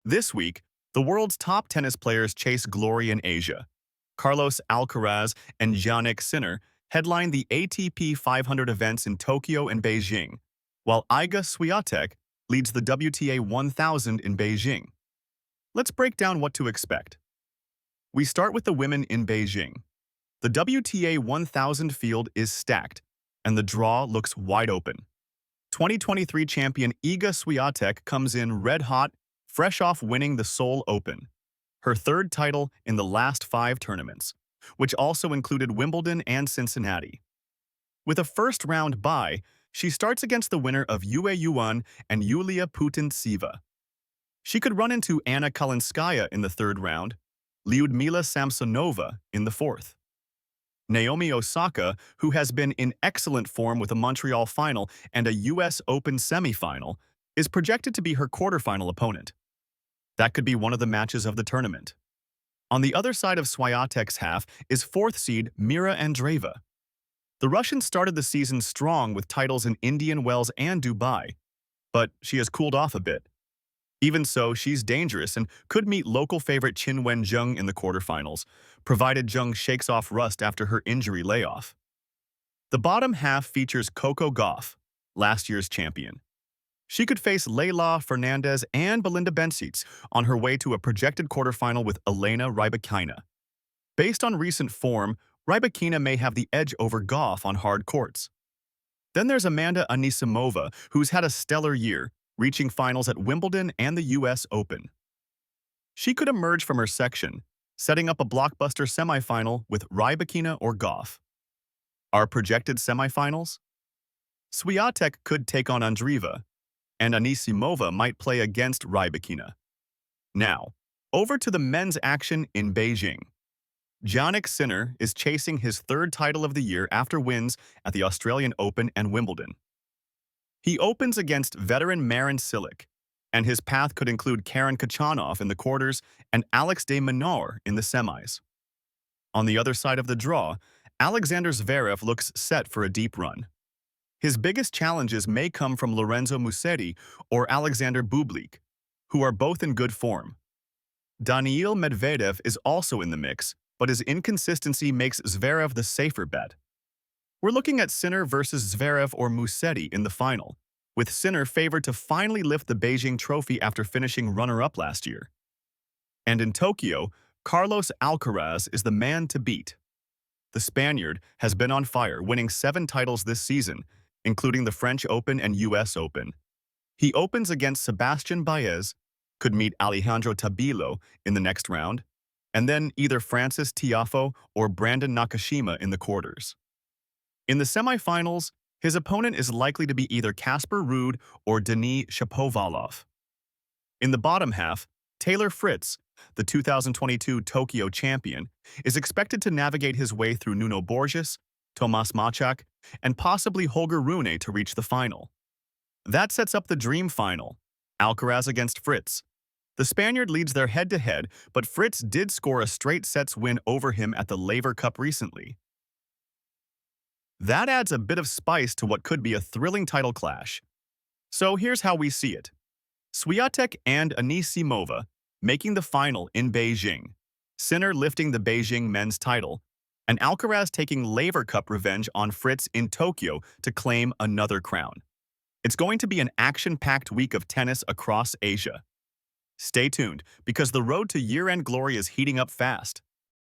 This week, the world's top tennis players chase glory in Asia. Carlos Alcaraz and Jannik Sinner headline the ATP 500 events in Tokyo and Beijing, while Iga Świątek leads the WTA 1000 in Beijing. Let's break down what to expect. We start with the women in Beijing. The WTA 1000 field is stacked, and the draw looks wide open. 2023 champion Iga Świątek comes in red-hot, fresh off winning the Seoul Open, her third title in the last 5 tournaments, which also included Wimbledon and Cincinnati. With a first-round bye, she starts against the winner of Yue Yuan and Yulia Putintseva. She could run into Anna Kalinskaya in the third round, Lyudmila Samsonova in the fourth. Naomi Osaka, who has been in excellent form with a Montreal final and a US Open semifinal, is projected to be her quarterfinal opponent. That could be one of the matches of the tournament. On the other side of Świątek's half is fourth seed Mira Andreeva. The Russian started the season strong with titles in Indian Wells and Dubai, but she has cooled off a bit. Even so, she's dangerous and could meet local favorite Qin Wenjung in the quarterfinals, provided Zheng shakes off rust after her injury layoff. The bottom half features Coco Gauff, last year's champion. She could face Leylah Fernandez and Belinda Bencic on her way to a projected quarterfinal with Elena Rybakina. Based on recent form, Rybakina may have the edge over Gauff on hard courts. Then there's Amanda Anisimova, who's had a stellar year, reaching finals at Wimbledon and the US Open. She could emerge from her section, setting up a blockbuster semifinal with Rybakina or Gauff. Our projected semifinals? Świątek could take on Andreeva, and Anisimova might play against Rybakina. Now, over to the men's action in Beijing. Jannik Sinner is chasing his third title of the year after wins at the Australian Open and Wimbledon. He opens against veteran Marin Cilic, and his path could include Karen Khachanov in the quarters and Alex de Minaur in the semis. On the other side of the draw, Alexander Zverev looks set for a deep run. His biggest challenges may come from Lorenzo Musetti or Alexander Bublik, who are both in good form. Daniil Medvedev is also in the mix, but his inconsistency makes Zverev the safer bet. We're looking at Sinner versus Zverev or Musetti in the final, with Sinner favored to finally lift the Beijing trophy after finishing runner-up last year. And in Tokyo, Carlos Alcaraz is the man to beat. The Spaniard has been on fire, winning 7 titles this season, including the French Open and US Open. He opens against Sebastian Baez, could meet Alejandro Tabilo in the next round, and then either Francis Tiafoe or Brandon Nakashima in the quarters. In the semifinals, his opponent is likely to be either Casper Ruud or Denis Shapovalov. In the bottom half, Taylor Fritz, the 2022 Tokyo champion, is expected to navigate his way through Nuno Borges, Tomas Machak, and possibly Holger Rune to reach the final. That sets up the dream final, Alcaraz against Fritz. The Spaniard leads their head-to-head, but Fritz did score a straight sets win over him at the Laver Cup recently. That adds a bit of spice to what could be a thrilling title clash. So here's how we see it. Świątek and Anisimova making the final in Beijing, Sinner lifting the Beijing men's title, and Alcaraz taking Laver Cup revenge on Fritz in Tokyo to claim another crown. It's going to be an action-packed week of tennis across Asia. Stay tuned, because the road to year-end glory is heating up fast.